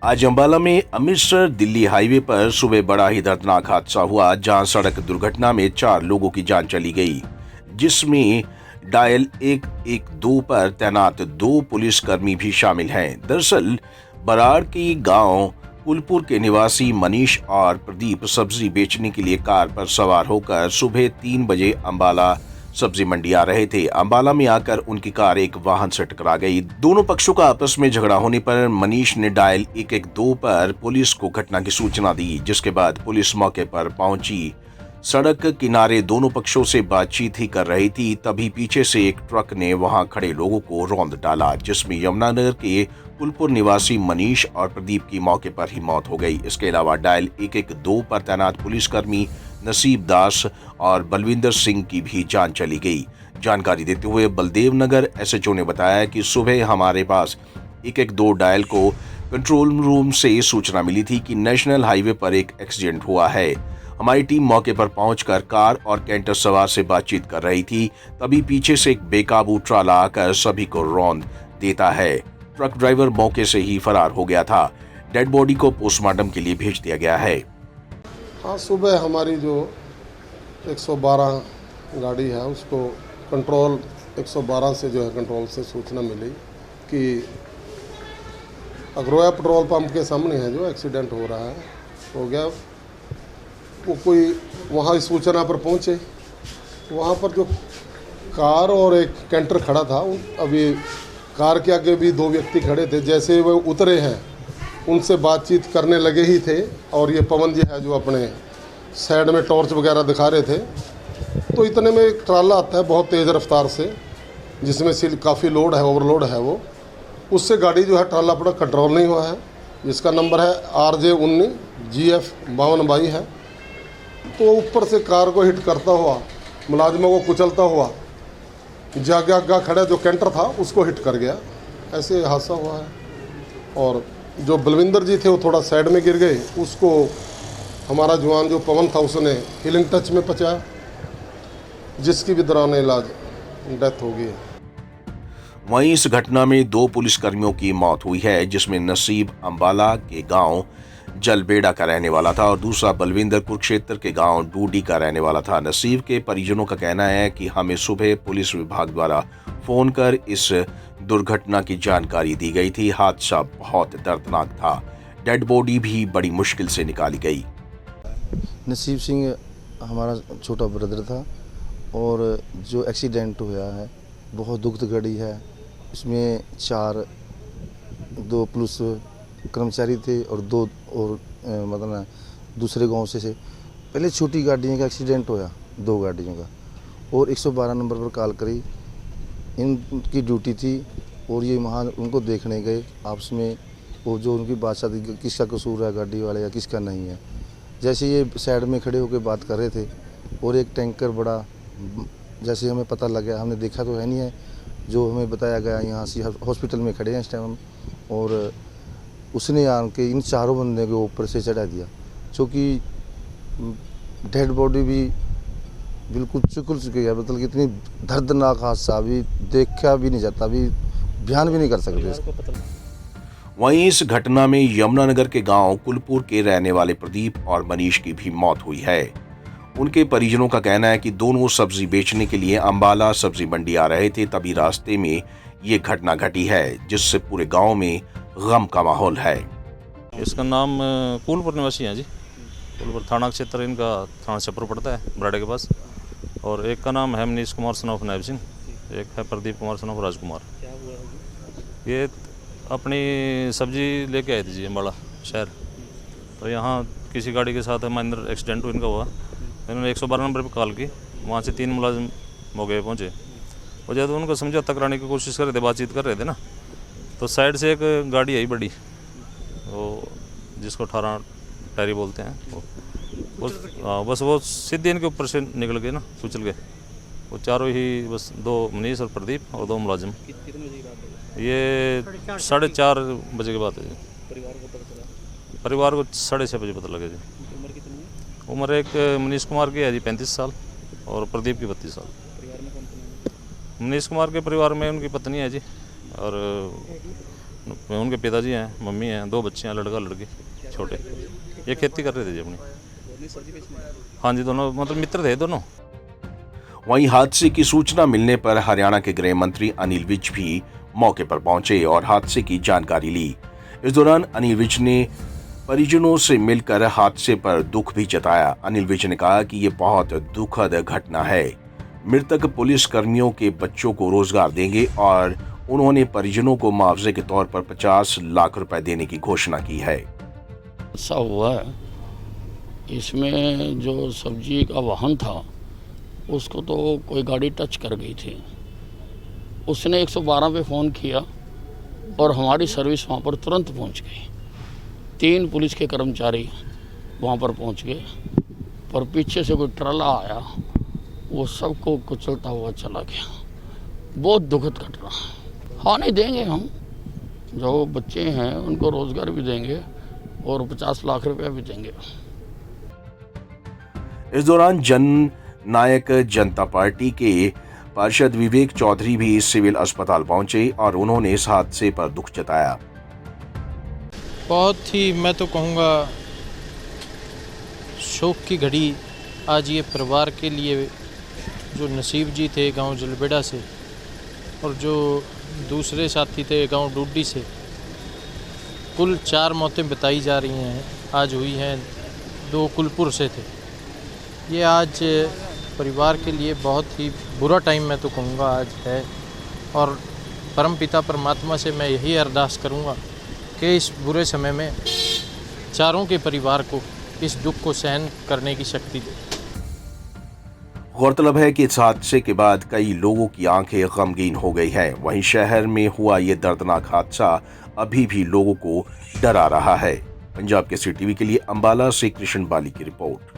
आज अंबाला में अमृतसर दिल्ली हाईवे पर सुबह बड़ा ही दर्दनाक हादसा हुआ, जहां सड़क दुर्घटना में 4 लोगों की जान चली गई, जिसमें डायल 112 पर तैनात 2 पुलिसकर्मी भी शामिल हैं। दरअसल बराड़ की गांव कुलपुर के निवासी मनीष और प्रदीप सब्जी बेचने के लिए कार पर सवार होकर सुबह 3 बजे अंबाला सब्जी मंडी आ रहे थे। अंबाला में आकर उनकी कार एक वाहन से टकरा गई। दोनों पक्षों का आपस में झगड़ा होने पर मनीष ने डायल 112 पर पुलिस को घटना की सूचना दी, जिसके बाद पुलिस मौके पर पहुंची। सड़क किनारे दोनों पक्षों से बातचीत ही कर रही थी, तभी पीछे से एक ट्रक ने वहां खड़े लोगों को रौंद डाला, जिसमें यमुनानगर के कुलपुर निवासी मनीष और प्रदीप की मौके पर ही मौत हो गई। इसके अलावा डायल 112 पर तैनात पुलिसकर्मी नसीब दास और बलविंदर सिंह की भी जान चली गई। जानकारी देते हुए बलदेव नगर एसएचओ ने बताया कि सुबह हमारे पास 112 डायल को कंट्रोल रूम से सूचना मिली थी कि नेशनल हाईवे पर एक एक्सीडेंट हुआ है। हमारी टीम मौके पर पहुंचकर कार और कैंटर सवार से बातचीत कर रही थी, तभी पीछे से एक बेकाबू ट्राला आकर सभी को रौंद देता है। ट्रक ड्राइवर मौके से ही फरार हो गया था। डेड बॉडी को पोस्टमार्टम के लिए भेज दिया गया है। हाँ, सुबह हमारी जो 112 गाड़ी है उसको कंट्रोल 112 से जो है कंट्रोल से सूचना मिली कि अग्रोया पेट्रोल पंप के सामने है जो एक्सीडेंट हो रहा है, हो गया। वो कोई वहाँ इस सूचना पर पहुँचे, वहाँ पर जो कार और एक कैंटर खड़ा था, अभी कार के आगे भी 2 व्यक्ति खड़े थे। जैसे वो उतरे हैं उनसे बातचीत करने लगे ही थे, और ये पवन जी है जो अपने साइड में टॉर्च वगैरह दिखा रहे थे, तो इतने में एक ट्राला आता है बहुत तेज़ रफ्तार से, जिसमें से काफ़ी लोड है, ओवरलोड है वो। उससे गाड़ी जो है ट्राला अपना कंट्रोल नहीं हुआ है, जिसका नंबर है RJ19 GF 5222 है। तो ऊपर से कार को हिट करता हुआ, मुलाजिमों को कुचलता हुआ, आगे खड़ा जो कैंटर था उसको हिट कर गया। ऐसे हादसा हुआ है। और जो बलविंदर जी थे वो थोड़ा साइड में गिर गए, उसको हमारा जवान जो पवन था उसने हीलिंग टच में पहुंचाया, जिसकी भी दौरान इलाज डेथ हो गई है। वहीं इस घटना में 2 पुलिसकर्मियों की मौत हुई है, जिसमें नसीब अंबाला के गांव जलबेड़ा का रहने वाला था और दूसरा बलविंदर कुरुक्षेत्र के गांव डूडी का रहने वाला था। नसीब के परिजनों का कहना है कि हमें सुबह पुलिस विभाग द्वारा फोन कर इस दुर्घटना की जानकारी दी गई थी। हादसा बहुत दर्दनाक था। डेड बॉडी भी बड़ी मुश्किल से निकाली गई। नसीब सिंह हमारा छोटा ब्रदर था, और जो एक्सीडेंट हुआ है बहुत दुखद घड़ी है। इसमें 2 पुलिस कर्मचारी थे और 2 और मतलब दूसरे गांव से पहले छोटी गाड़ियों का एक्सीडेंट होया, 2 गाड़ियों का, और 112 नंबर पर कॉल करी। इनकी ड्यूटी थी और ये वहाँ उनको देखने गए आपस में, और जो उनकी बात थी किसका कसूर है गाड़ी वाले या किसका नहीं है। जैसे ये साइड में खड़े होकर बात कर रहे थे, और एक टैंकर बड़ा, जैसे हमें पता लगा, हमने देखा तो है नहीं है, जो हमें बताया गया यहाँ से हॉस्पिटल में खड़े हैं इस टाइम हम, और उसने आन के इन 4 बंदे के ऊपर से चढ़ा दिया, जो कि डेड बॉडी भी बिल्कुल चुकुल चुकी है। मतलब कि इतनी दर्दनाक हादसा अभी देखा भी नहीं जाता, अभी बयान भी नहीं कर सकते इसको। वहीं इस घटना में यमुनानगर के गांव कुलपुर के रहने वाले प्रदीप और मनीष की भी मौत हुई है। उनके परिजनों का कहना है कि दोनों सब्जी बेचने के लिए अंबाला सब्जी मंडी आ रहे थे, तभी रास्ते में ये घटना घटी है, जिससे पूरे गांव में गम का माहौल है। इसका नाम कुलपुर निवासी है जी। कुलपुर थाना क्षेत्र इनका थाना छपर पड़ता है बराड़े के पास। और एक का नाम है मनीष कुमार सन ऑफ नायब सिंह, एक है प्रदीप कुमार सन ऑफ राजकुमार। ये अपनी सब्जी लेके आए थे जी अम्बाला शहर, तो यहाँ किसी गाड़ी के साथ महिंद्रा एक्सीडेंट इनका हुआ। इन्होंने 112 नंबर पर कॉल की, वहाँ से 3 मुलाजिम मौके पहुँचे, और जब उनको समझौता कराने की कोशिश कर रहे थे, बातचीत कर रहे थे ना, तो साइड से एक गाड़ी आई बड़ी, वो जिसको 18 टायरी बोलते हैं, बस वो सीधे इनके ऊपर से निकल गए ना, कुचल गए। वो चारों ही बस 2 मनीष और प्रदीप और 2 मुलाजिम। ये 4:30 बजे के बाद है जी। परिवार को 6:30 बजे पता लगा जी। उम्र एक मनीष कुमार की है जी 35 साल और प्रदीप की 32 साल। मनीष कुमार के परिवार में उनकी पत्नी है जी, और उनके पिताजी हैं, मम्मी हैं, 2 बच्चे हैं, लड़का लड़की छोटे। ये खेती कर रहे थे जी अपनी। हाँ जी, दोनों मतलब मित्र थे दोनों। वहीं हादसे की सूचना मिलने पर हरियाणा के गृह मंत्री अनिल विज भी मौके पर पहुंचे और हादसे की जानकारी ली। इस दौरान अनिल विज ने परिजनों से मिलकर हादसे पर दुख भी जताया। अनिल विज ने कहा कि ये बहुत दुखद घटना है। मृतक पुलिस कर्मियों के बच्चों को रोजगार देंगे और उन्होंने परिजनों को मुआवजे के तौर पर 50 लाख रुपए देने की घोषणा की है। ऐसा हुआ है, इसमें जो सब्जी का वाहन था उसको तो कोई गाड़ी टच कर गई थी। उसने 112 पे फ़ोन किया और हमारी सर्विस वहाँ पर तुरंत पहुँच गई। 3 पुलिस के कर्मचारी वहाँ पर पहुँच गए, पर पीछे से कोई ट्रला आया, वो सबको कुचलता हुआ चला गया। बहुत दुखद घटना। हाँ, नहीं देंगे हम, जो बच्चे हैं उनको रोज़गार भी देंगे और 50 लाख रुपया भी देंगे। इस दौरान जन नायक जनता पार्टी के पार्षद विवेक चौधरी भी सिविल अस्पताल पहुंचे और उन्होंने इस हादसे पर दुख जताया। बहुत ही, मैं तो कहूँगा, शोक की घड़ी आज ये परिवार के लिए। जो नसीब जी थे गांव जलबेड़ा से और जो दूसरे साथी थे गांव डूडी से, कुल 4 मौतें बताई जा रही हैं। आज हुई हैं, 2 कुलपुर से थे। ये आज परिवार के लिए बहुत ही बुरा टाइम मैं तो कहूँगा आज है। और परमपिता परमात्मा से मैं यही अरदास करूँगा कि इस बुरे समय में चारों के परिवार को इस दुख को सहन करने की शक्ति दे। गौरतलब है कि इस हादसे के बाद कई लोगों की आंखें गमगीन हो गई हैं। वहीं शहर में हुआ ये दर्दनाक हादसा अभी भी लोगों को डरा रहा है। पंजाब केसरी टीवी के लिए अंबाला से कृष्ण बाली की रिपोर्ट।